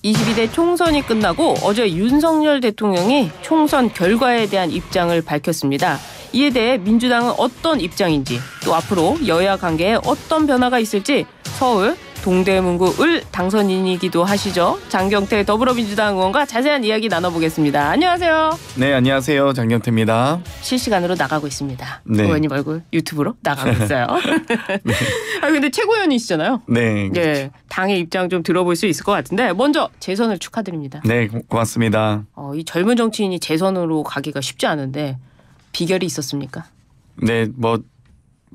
22대 총선이 끝나고 어제 윤석열 대통령이 총선 결과에 대한 입장을 밝혔습니다. 이에 대해 민주당은 어떤 입장인지, 또 앞으로 여야 관계에 어떤 변화가 있을지 서울 동대문구 을 당선인이기도 하시죠. 장경태 더불어민주당 의원과 자세한 이야기 나눠보겠습니다. 안녕하세요. 네, 안녕하세요. 장경태입니다. 실시간으로 나가고 있습니다. 네. 의원님 얼굴 유튜브로 나가고 있어요. 네. 아 근데 최고위원이시잖아요. 네. 네, 당의 입장 좀 들어볼 수 있을 것 같은데 먼저 재선을 축하드립니다. 네, 고맙습니다. 이 젊은 정치인이 재선으로 가기가 쉽지 않은데 비결이 있었습니까? 네, 뭐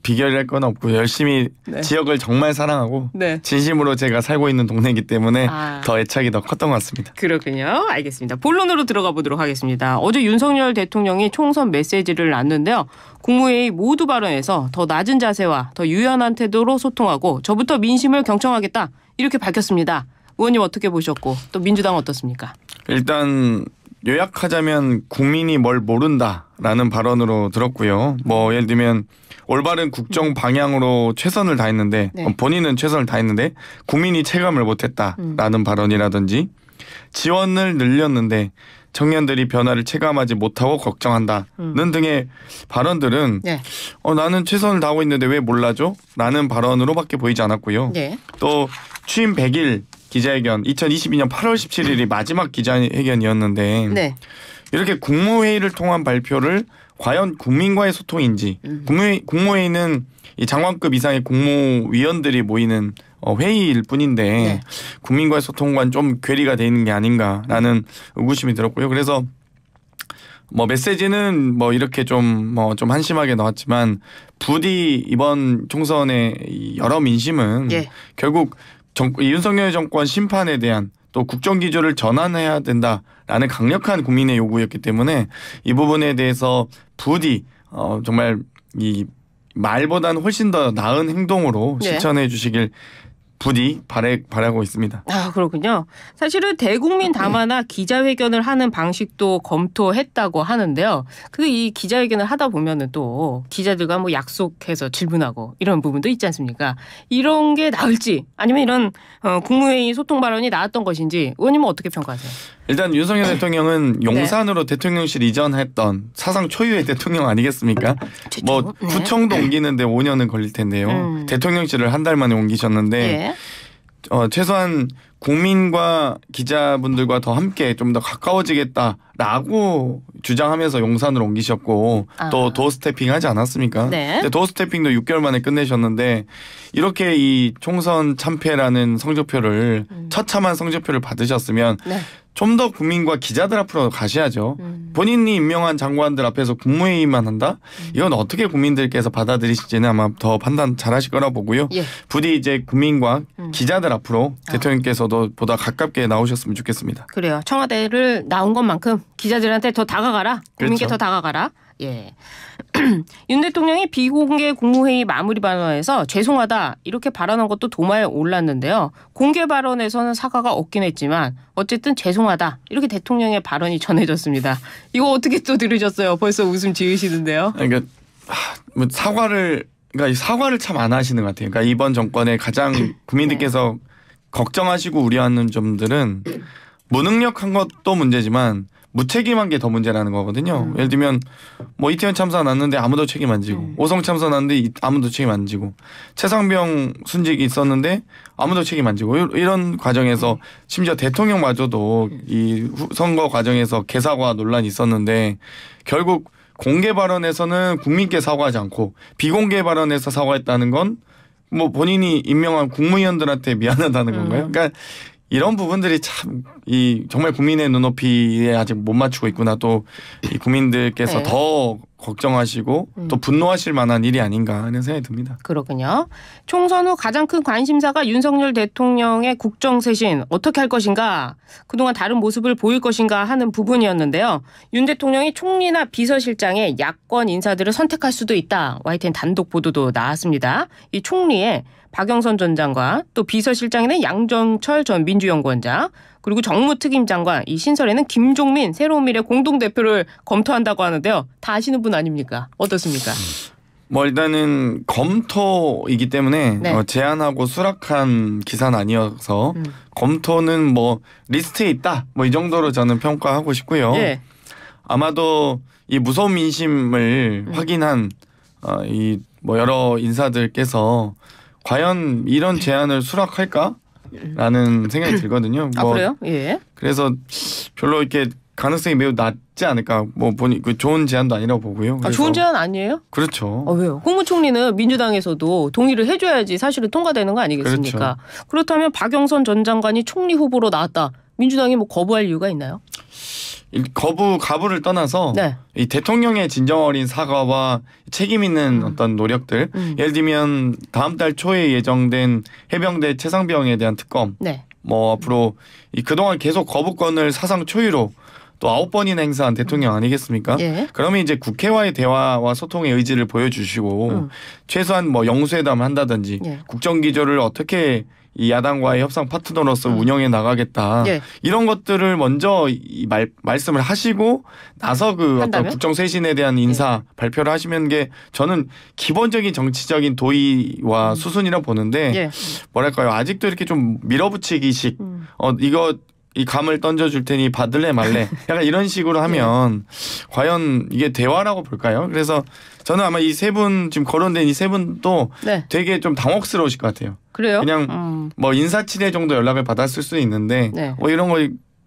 비결이랄 건 없고 열심히 네. 지역을 정말 사랑하고 네. 진심으로 제가 살고 있는 동네이기 때문에 아. 더 애착이 더 컸던 것 같습니다. 그렇군요. 알겠습니다. 본론으로 들어가 보도록 하겠습니다. 어제 윤석열 대통령이 총선 메시지를 놨는데요. 국무회의 모두 발언에서 더 낮은 자세와 더 유연한 태도로 소통하고 저부터 민심을 경청하겠다 이렇게 밝혔습니다. 의원님 어떻게 보셨고 또 민주당은 어떻습니까? 일단 요약하자면 국민이 뭘 모른다라는 발언으로 들었고요. 뭐 예를 들면 올바른 국정 방향으로 최선을 다했는데 네. 본인은 최선을 다했는데 국민이 체감을 못했다라는 발언이라든지 지원을 늘렸는데 청년들이 변화를 체감하지 못하고 걱정한다는 등의 발언들은 네. 나는 최선을 다하고 있는데 왜 몰라줘? 라는 발언으로밖에 보이지 않았고요. 네. 또 취임 100일 기자회견 2022년 8월 17일이 마지막 기자회견이었는데 네. 이렇게 국무회의를 통한 발표를 과연 국민과의 소통인지 국무회의는 이 장관급 이상의 국무위원들이 모이는 회의일 뿐인데 네. 국민과의 소통과는 좀 괴리가 돼 있는 게 아닌가라는 의구심이 들었고요. 그래서 뭐 메시지는 뭐 이렇게 좀 한심하게 나왔지만 부디 이번 총선의 여러 민심은 예. 결국 윤석열 정권 심판에 대한 또 국정기조를 전환해야 된다라는 강력한 국민의 요구였기 때문에 이 부분에 대해서 부디 정말 이 말보다는 훨씬 더 나은 행동으로 네. 실천해 주시길 부디 바라고 있습니다. 아 그렇군요. 사실은 대국민 담화나 기자회견을 하는 방식도 검토했다고 하는데요. 그 이 기자회견을 하다 보면은 또 기자들과 뭐 약속해서 질문하고 이런 부분도 있지 않습니까? 이런 게 나을지 아니면 이런 국무회의 소통 발언이 나왔던 것인지 의원님은 어떻게 평가하세요? 일단 윤석열 대통령은 용산으로 대통령실 이전했던 사상 초유의 대통령 아니겠습니까? 최초? 뭐 네. 구청도 옮기는데 5년은 걸릴 텐데요. 대통령실을 한 달 만에 옮기셨는데 네. 최소한 국민과 기자분들과 더 함께 좀 더 가까워지겠다라고 주장하면서 용산으로 옮기셨고 또 도어 스태핑 하지 않았습니까? 네. 근데 도어 스태핑도 6개월 만에 끝내셨는데 이렇게 이 총선 참패라는 성적표를 처참한 성적표를 받으셨으면 네. 좀 더 국민과 기자들 앞으로 가셔야죠. 본인이 임명한 장관들 앞에서 국무회의만 한다? 이건 어떻게 국민들께서 받아들이실지는 아마 더 판단 잘하실 거라 보고요. 예. 부디 이제 국민과 기자들 앞으로 대통령께서도 보다 가깝게 나오셨으면 좋겠습니다. 그래요. 청와대를 나온 것만큼 기자들한테 더 다가가라. 국민께 그렇죠. 더 다가가라. 예. 윤 대통령이 비공개 국무회의 마무리 발언에서 죄송하다 이렇게 발언한 것도 도마에 올랐는데요. 공개 발언에서는 사과가 없긴 했지만 어쨌든 죄송하다 이렇게 대통령의 발언이 전해졌습니다. 이거 어떻게 또 들으셨어요? 벌써 웃음 지으시는데요. 그러니까 뭐 사과를 참 안 하시는 것 같아요. 그러니까 이번 정권의 가장 국민들께서 걱정하시고 우려하는 점들은 무능력한 것도 문제지만 무책임한 게 더 문제라는 거거든요. 예를 들면 뭐 이태원 참사 났는데 아무도 책임 안 지고 오성 참사 났는데 아무도 책임 안 지고 최상병 순직이 있었는데 아무도 책임 안 지고 이런 과정에서 심지어 대통령마저도 이 선거 과정에서 개사과 논란이 있었는데 결국 공개 발언에서는 국민께 사과하지 않고 비공개 발언에서 사과했다는 건 뭐 본인이 임명한 국무위원들한테 미안하다는 건가요? 그러니까 이런 부분들이 참 정말 국민의 눈높이에 아직 못 맞추고 있구나. 또 이 국민들께서 네. 더 걱정하시고 또 분노하실 만한 일이 아닌가 하는 생각이 듭니다. 그렇군요. 총선 후 가장 큰 관심사가 윤석열 대통령의 국정쇄신 어떻게 할 것인가 그동안 다른 모습을 보일 것인가 하는 부분이었는데요. 윤 대통령이 총리나 비서실장의 야권 인사들을 선택할 수도 있다. YTN 단독 보도도 나왔습니다. 이 총리에 박영선 전 장관 또 비서실장에는 양정철 전 민주연구원장 그리고 정무특임장관 이 신설에는 김종민 새로운 미래 공동대표를 검토한다고 하는데요. 다 아시는 분 아닙니까? 어떻습니까? 뭐 일단은 검토이기 때문에 네. 제안하고 수락한 기사는 아니어서 검토는 뭐 리스트에 있다 뭐 이 정도로 저는 평가하고 싶고요. 예. 아마도 이 무서운 민심을 확인한 이 뭐 여러 인사들께서 과연 이런 제안을 수락할까라는 생각이 들거든요. 아 그래요? 예. 그래서 별로 이렇게 가능성이 매우 낮지 않을까. 뭐 보니 그 좋은 제안도 아니라고 보고요. 아, 그래서 좋은 제안 아니에요? 그렇죠. 왜요? 국무총리는 민주당에서도 동의를 해줘야지 사실은 통과되는 거 아니겠습니까? 그렇다면 박영선 전 장관이 총리 후보로 나왔다. 민주당이 뭐 거부할 이유가 있나요? 가부를 떠나서 네. 이 대통령의 진정 어린 사과와 책임 있는 어떤 노력들, 예를 들면 다음 달 초에 예정된 해병대 최상병에 대한 특검, 네. 뭐 앞으로 이 그동안 계속 거부권을 사상 초유로 또 9번이나 행사한 대통령 아니겠습니까? 예. 그러면 이제 국회와의 대화와 소통의 의지를 보여주시고 최소한 뭐 영수회담을 한다든지 예. 국정기조를 어떻게 이 야당과의 협상 파트너로서 운영해 나가겠다. 예. 이런 것들을 먼저 말씀을 하시고 나서 그 어떤 한다면? 국정 쇄신에 대한 인사 발표를 하시면 게 저는 기본적인 정치적인 도의와 수순이라 보는데 예. 뭐랄까요. 아직도 이렇게 좀 밀어붙이기식 이거 이 감을 던져줄 테니 받을래 말래 약간 이런 식으로 하면 과연 이게 대화라고 볼까요? 그래서 저는 아마 이 세 분 지금 거론된 이 세 분도 네. 되게 좀 당혹스러우실 것 같아요. 그래요? 그냥 뭐 인사치레 정도 연락을 받았을 수 있는데 네. 이런 거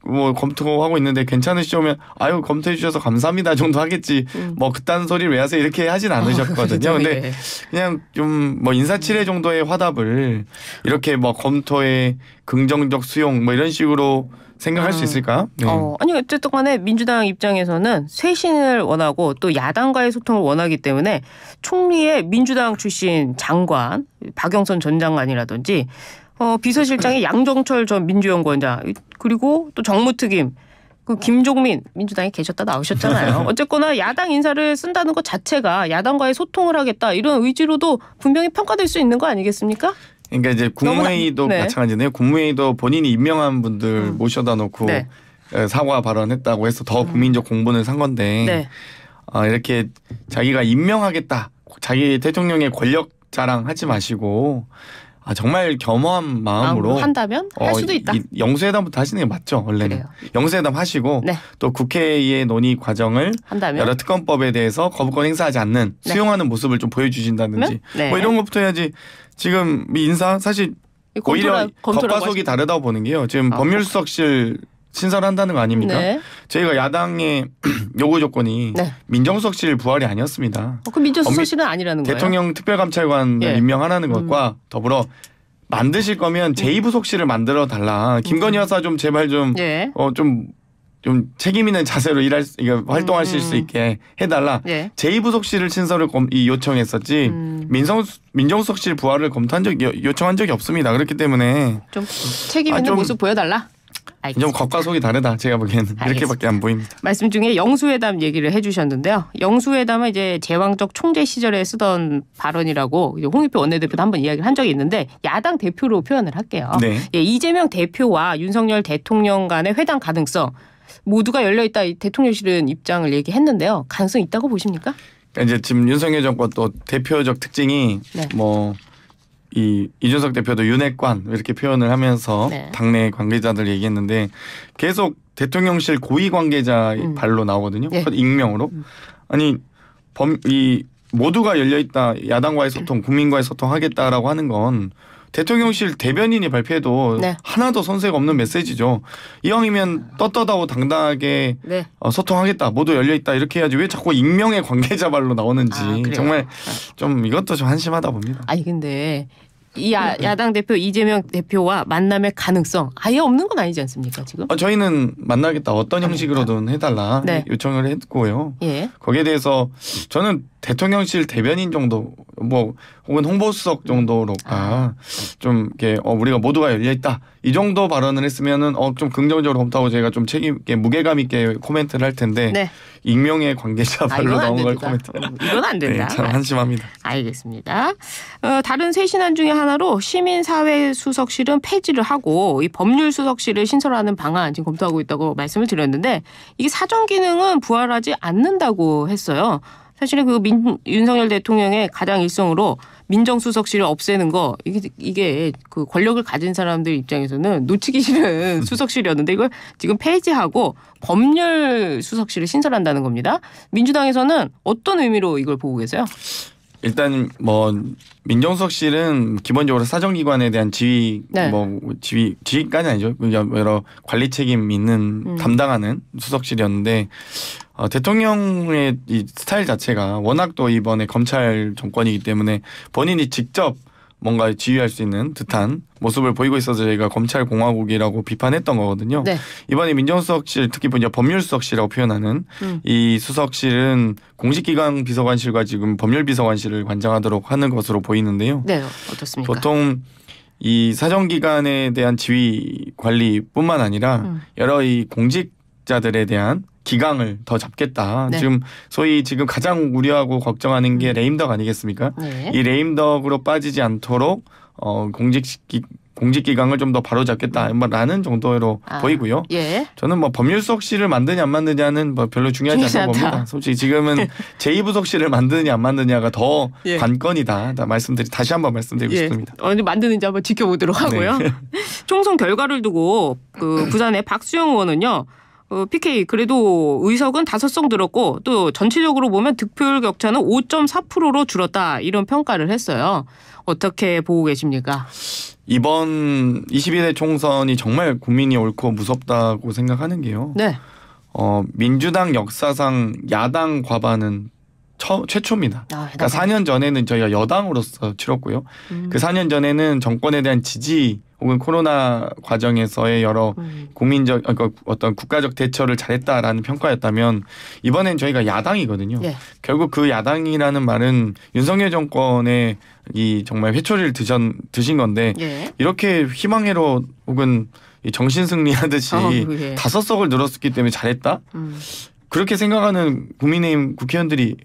뭐 검토하고 있는데 괜찮으시죠? 면 아유 검토해 주셔서 감사합니다 정도 하겠지. 뭐 그딴 소리를 왜 하세요? 이렇게 하진 않으셨거든요. 근데 예. 그냥 좀 뭐 인사치레 정도의 화답을 이렇게 뭐 검토의 긍정적 수용 뭐 이런 식으로 생각할 수 있을까? 네. 아니 어쨌든 간에 민주당 입장에서는 쇄신을 원하고 또 야당과의 소통을 원하기 때문에 총리의 민주당 출신 장관 박영선 전 장관이라든지 비서실장의 양정철 전 민주연구원장 그리고 또 정무특임 그 김종민 민주당에 계셨다 나오셨잖아요. 어쨌거나 야당 인사를 쓴다는 것 자체가 야당과의 소통을 하겠다 이런 의지로도 분명히 평가될 수 있는 거 아니겠습니까? 그러니까 이제 국무회의도 네. 마찬가지네요. 국무회의도 본인이 임명한 분들 모셔다 놓고 네. 사과 발언했다고 해서 더 국민적 공분을 산 건데 네. 이렇게 자기가 임명하겠다. 자기 대통령의 권력 자랑하지 마시고 정말 겸허한 마음으로 한다면 할 수도 있다. 영수회담부터 하시는 게 맞죠. 원래는. 그래요. 영수회담 하시고 네. 또 국회의 논의 과정을 한다면 여러 특검법에 대해서 거부권 행사하지 않는 네. 수용하는 모습을 좀 보여주신다든지 네. 뭐 이런 것부터 해야지. 지금 이 인사 사실 오히려 겉과 속이 다르다고 보는 게요. 지금 법률수석실 신설한다는 거 아닙니까? 네. 저희가 야당의 요구 조건이 네. 민정수석실 부활이 아니었습니다. 그 민정수석실은 아니라는 거예요. 대통령 특별감찰관을 예. 임명하라는 것과 더불어 만드실 거면 제2부속실을 만들어 달라. 김건희 여사 좀 제발 좀 예. 좀 책임 있는 자세로 활동하실 수 있게 해달라. 예. 제2부속실을 신설을 요청했었지 민정수석실 부활을 요청한 적이 없습니다. 그렇기 때문에 좀 책임 있는 모습 보여달라. 좀 겉과 속이 다르다. 제가 보기에는 알겠습니다. 이렇게밖에 안 보입니다. 말씀 중에 영수회담 얘기를 해주셨는데요. 영수회담은 이제 제왕적 총재 시절에 쓰던 발언이라고 홍익표 원내대표도 한번 이야기를 한 적이 있는데 야당 대표로 표현을 할게요. 네. 예, 이재명 대표와 윤석열 대통령 간의 회담 가능성 모두가 열려있다. 대통령실은 입장을 얘기했는데요. 가능성 있다고 보십니까? 그러니까 이제 지금 윤석열 정권 또 대표적 특징이 네. 뭐 이준석 대표도 윤핵관 이렇게 표현을 하면서 네. 당내 관계자들 얘기했는데 계속 대통령실 고위 관계자 발로 나오거든요. 네. 익명으로. 아니 모두가 열려 있다. 야당과의 소통, 국민과의 소통하겠다라고 하는 건 대통령실 대변인이 발표해도 네. 하나도 손색 없는 메시지죠. 이왕이면 떳떳하고 당당하게 네. 소통하겠다. 모두 열려 있다. 이렇게 해야지 왜 자꾸 익명의 관계자 발로 나오는지 정말 좀 이것도 좀 한심하다 봅니다. 아니 근데 이 야당 대표 이재명 대표와 만남의 가능성 아예 없는 건 아니지 않습니까 지금? 저희는 만나겠다. 어떤 형식으로든 해달라 네. 요청을 했고요. 예. 거기에 대해서 저는 대통령실 대변인 정도 뭐 혹은 홍보수석 정도로가 좀 이렇게 우리가 모두가 열려 있다 이 정도 발언을 했으면은 좀 긍정적으로 검토하고 저희가 좀 책임 있게 무게감 있게 코멘트를 할 텐데 네. 익명의 관계자 발로 나온 걸 코멘트. 이건 안 된다. 네, 참 한심합니다. 알겠습니다. 다른 쇄신안 중에 하나로 시민사회수석실은 폐지를 하고 이 법률수석실을 신설하는 방안 지금 검토하고 있다고 말씀을 드렸는데 이게 사전 기능은 부활하지 않는다고 했어요. 사실은 윤석열 대통령의 가장 일성으로 민정수석실을 없애는 거 이게 그 권력을 가진 사람들 입장에서는 놓치기 싫은 수석실이었는데 이걸 지금 폐지하고 법률수석실을 신설한다는 겁니다. 민주당에서는 어떤 의미로 이걸 보고 계세요? 일단 뭐 민정수석실은 기본적으로 사정기관에 대한 지휘까지는 아니죠. 여러 관리 책임 있는 담당하는 수석실이었는데 대통령의 이 스타일 자체가 워낙 또 이번에 검찰 정권이기 때문에 본인이 직접 뭔가 지휘할 수 있는 듯한 모습을 보이고 있어서 저희가 검찰 공화국이라고 비판했던 거거든요. 네. 이번에 민정수석실 특히 이제 법률수석실이라고 표현하는 이 수석실은 공식기관 비서관실과 지금 법률비서관실을 관장하도록 하는 것으로 보이는데요. 네, 어떻습니까? 보통 이 사정기관에 대한 지휘 관리뿐만 아니라 여러 이 공직자들에 대한 기강을 더 잡겠다. 네. 지금 가장 우려하고 걱정하는 게 레임덕 아니겠습니까? 네. 이 레임덕으로 빠지지 않도록 공직기강을 좀 더 바로잡겠다라는 정도로 보이고요. 예. 저는 뭐 법률수석실을 만드냐 안 만드냐는 뭐 별로 중요하지 않다고 봅니다. 솔직히 지금은 제2부속실을 만드느냐 안 만드냐가 더 예. 관건이다. 다시 한번 말씀드리고 싶습니다. 언제 만드는지 한번 지켜보도록 하고요. 네. 총선 결과를 두고 부산의 박수영 의원은요. PK 그래도 의석은 5석 늘었고 또 전체적으로 보면 득표율 격차는 5.4%로 줄었다 이런 평가를 했어요. 어떻게 보고 계십니까? 이번 22대 총선이 정말 국민이 옳고 무섭다고 생각하는 게요. 네. 민주당 역사상 야당 과반은 최초입니다. 그러니까 4년 전에는 저희가 여당으로서 치렀고요. 그 4년 전에는 정권에 대한 지지 혹은 코로나 과정에서의 여러 국민적 어떤 국가적 대처를 잘했다라는 평가였다면 이번엔 저희가 야당이거든요. 예. 결국 그 야당이라는 말은 윤석열 정권의 이 정말 회초리를 드신 건데 예. 이렇게 희망회로 혹은 정신 승리하듯이 5석을 늘었기 때문에 잘했다. 그렇게 생각하는 국민의힘 국회의원들이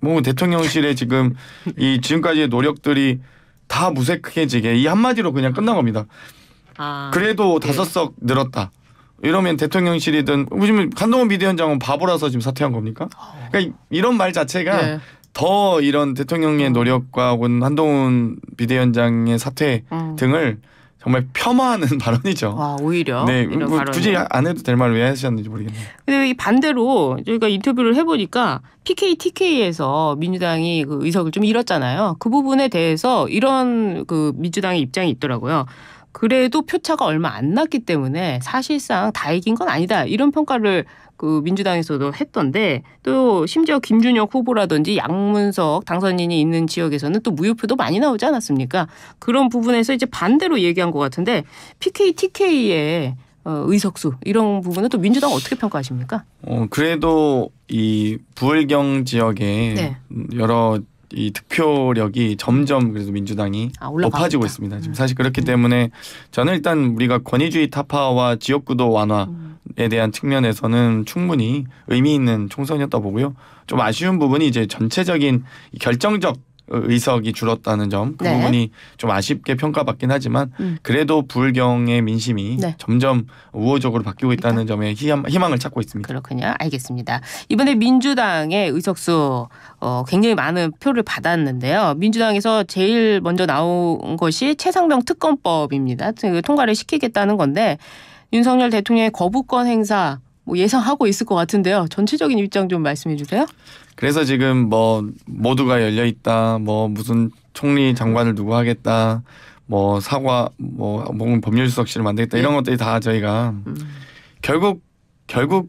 뭐 대통령실에 지금까지의 노력들이 다 무색해지게 이 한마디로 그냥 끝난 겁니다. 그래도 5석 늘었다. 이러면 대통령실이든 요즘 한동훈 비대위원장은 바보라서 지금 사퇴한 겁니까? 그러니까 이런 말 자체가 네. 더 이런 대통령의 노력과 혹은 한동훈 비대위원장의 사퇴 등을 정말 폄하하는 발언이죠. 오히려. 네, 굳이 안 해도 될 말을 왜 하셨는지 모르겠네요. 근데 이 반대로 저희가 인터뷰를 해보니까 PK, TK에서 민주당이 그 의석을 좀 잃었잖아요. 그 부분에 대해서 이런 민주당의 입장이 있더라고요. 그래도 표차가 얼마 안 났기 때문에 사실상 다 이긴 건 아니다. 이런 평가를 민주당에서도 했던데 또 심지어 김준혁 후보라든지 양문석 당선인이 있는 지역에서는 또 무효표도 많이 나오지 않았습니까? 그런 부분에서 이제 반대로 얘기한 것 같은데 PK, TK의 의석수 이런 부분은 또 민주당 어떻게 평가하십니까? 그래도 이 부울경 지역에 네. 여러 이 득표력이 점점 그래서 민주당이 높아지고 있습니다. 지금 사실 그렇기 때문에 저는 일단 우리가 권위주의 타파와 지역구도 완화에 대한 측면에서는 충분히 의미 있는 총선이었다 보고요. 좀 아쉬운 부분이 이제 전체적인 결정적 의석이 줄었다는 점, 그 네. 부분이 좀 아쉽게 평가받긴 하지만 그래도 부울경의 민심이 네. 점점 우호적으로 바뀌고 있다는 점에 희망을 찾고 있습니다. 그렇군요. 알겠습니다. 이번에 민주당의 의석수 굉장히 많은 표를 받았는데요. 민주당에서 제일 먼저 나온 것이 최상병 특검법입니다. 통과를 시키겠다는 건데 윤석열 대통령의 거부권 행사 예상하고 있을 것 같은데요. 전체적인 입장 좀 말씀해 주세요. 그래서 지금 모두가 열려 있다. 무슨 총리 장관을 누구 하겠다. 사과 법률수석실을 만들겠다. 이런 것들이 다 저희가 결국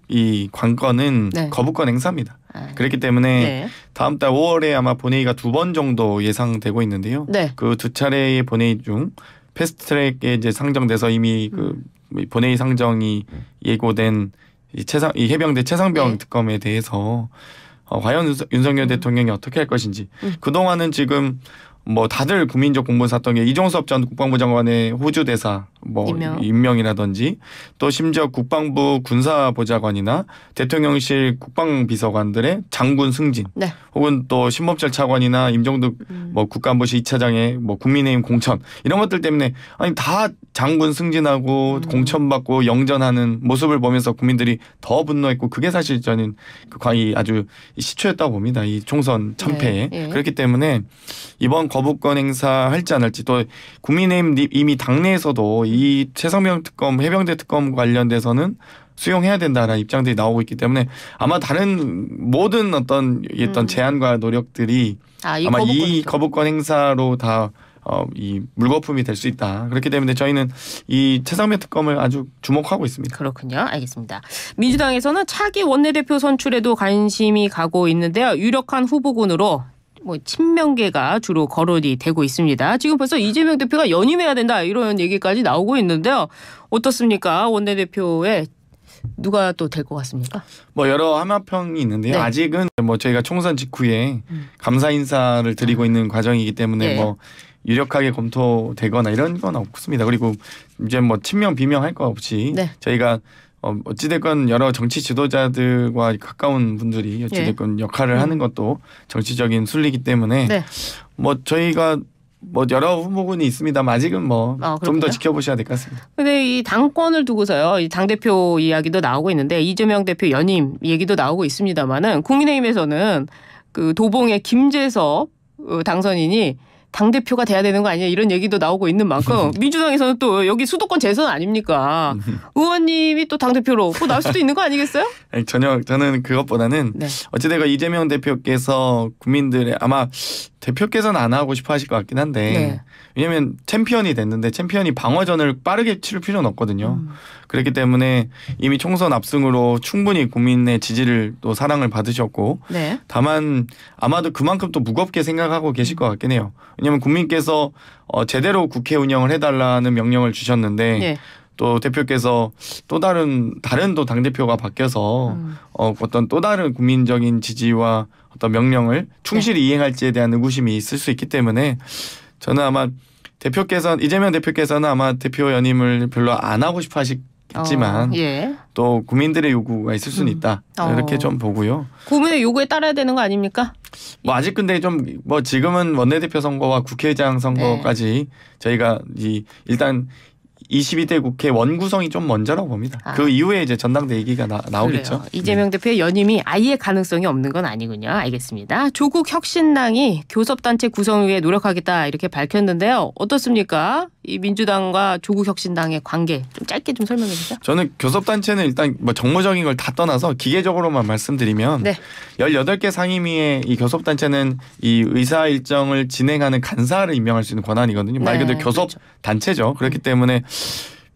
이 관건은 네. 거부권 행사입니다. 그렇기 때문에 네. 다음 달 5월에 아마 본회의가 2번 정도 예상되고 있는데요. 네. 그 2차례의 본회의 중 패스트트랙에 이제 상정돼서 이미 본회의 상정이 예고된 이 해병대 최상병 네. 특검에 대해서 과연 윤석열 대통령이 어떻게 할 것인지 그동안은 지금 다들 국민적 공분을 샀던 게 이종섭 전 국방부 장관의 호주 대사 뭐 임명이라든지 또 심지어 국방부 군사보좌관이나 대통령실 국방비서관들의 장군 승진 네. 혹은 또 신범철 차관이나 임종득 뭐 국가안보실 2차장의 뭐 국민의힘 공천 이런 것들 때문에 아니 다 장군 승진하고 공천받고 영전하는 모습을 보면서 국민들이 더 분노했고 그게 사실 저는 그 과히 아주 시초였다고 봅니다. 이 총선 참패에. 네. 그렇기 때문에 이번 거부권 행사 할지 안 할지 또 국민의힘 이미 당내에서도 이 최상병 특검 해병대 특검 관련돼서는 수용해야 된다라는 입장들이 나오고 있기 때문에 아마 다른 모든 어떤 제안과 노력들이 아마 이 거부권 행사로 다 이 물거품이 될 수 있다. 그렇기 때문에 저희는 이 최상병 특검을 아주 주목하고 있습니다. 그렇군요. 알겠습니다. 민주당에서는 차기 원내대표 선출에도 관심이 가고 있는데요. 유력한 후보군으로 뭐 친명계가 주로 거론이 되고 있습니다. 지금 벌써 이재명 대표가 연임해야 된다 이런 얘기까지 나오고 있는데요. 어떻습니까? 원내대표에 누가 또 될 것 같습니까? 뭐 여러 하마평이 있는데요. 네. 아직은 뭐 저희가 총선 직후에 감사 인사를 드리고 있는 과정이기 때문에 네. 뭐 유력하게 검토되거나 이런 건 없습니다. 그리고 이제 뭐 친명 비명 할 거 없이 네. 저희가 어찌됐건 여러 정치 지도자들과 가까운 분들이 어찌됐건 역할을 하는 것도 정치적인 순리이기 때문에 네. 뭐 저희가 뭐 여러 후보군이 있습니다만 아직은 뭐 좀 더 지켜보셔야 될 것 같습니다. 근데 이 당권을 두고서요. 이 당대표 이야기도 나오고 있는데 이재명 대표 연임 얘기도 나오고 있습니다만은 국민의힘에서는 그 도봉의 김재섭 당선인이 당대표가 돼야 되는 거 아니냐 이런 얘기도 나오고 있는 만큼 민주당에서는 또 여기 수도권 재선 아닙니까? 의원님이 또 당대표로 또 나올 수도 있는 거 아니겠어요? 아니, 전혀 저는 그것보다는 네. 어찌되건 이재명 대표께서 국민들의 아마 대표께서는 안 하고 싶어 하실 것 같긴 한데 네. 왜냐하면 챔피언이 됐는데 챔피언이 방어전을 빠르게 치를 필요는 없거든요. 그렇기 때문에 이미 총선 압승으로 충분히 국민의 지지를 또 사랑을 받으셨고 네. 다만 아마도 그만큼 또 무겁게 생각하고 계실 것 같긴 해요. 왜냐하면 국민께서 제대로 국회 운영을 해달라는 명령을 주셨는데 네. 또 대표께서 또 다른 또 당대표가 바뀌어서 어떤 또 다른 국민적인 지지와 어떤 명령을 충실히 이행할지에 대한 의구심이 있을 수 있기 때문에 저는 아마 이재명 대표께서는 아마 대표 연임을 별로 안 하고 싶어 하시겠지만 예. 또 국민들의 요구가 있을 수는 있다. 이렇게 좀 보고요. 국민의 요구에 따라야 되는 거 아닙니까? 뭐 아직 근데 좀 뭐 지금은 원내대표 선거와 국회의장 선거까지 저희가 일단 22대 국회 원구성이 좀 먼저라고 봅니다. 그 이후에 이제 전당대 얘기가 나오겠죠. 그래요. 이재명 대표의 연임이 아예 가능성이 없는 건 아니군요. 알겠습니다. 조국 혁신당이 교섭단체 구성을 위해 노력하겠다 이렇게 밝혔는데요. 어떻습니까? 이 민주당과 조국 혁신당의 관계 좀 짧게 좀 설명해 주세요. 저는 교섭단체는 일단 뭐 정무적인 걸 다 떠나서 기계적으로만 말씀드리면 네. 18개 상임위의 이 교섭단체는 이 의사 일정을 진행하는 간사를 임명할 수 있는 권한이거든요. 말 그대로 교섭단체죠. 그렇기 때문에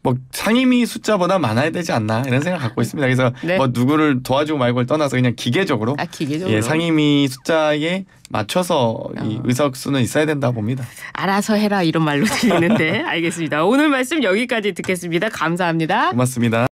뭐 상임위 숫자보다 많아야 되지 않나 이런 생각 갖고 있습니다. 그래서 네. 뭐 누구를 도와주고 말고를 떠나서 그냥 기계적으로, 기계적으로. 예, 상임위 숫자에 맞춰서 이 의석수는 있어야 된다 봅니다. 알아서 해라 이런 말로 들리는데 알겠습니다. 오늘 말씀 여기까지 듣겠습니다. 감사합니다. 고맙습니다.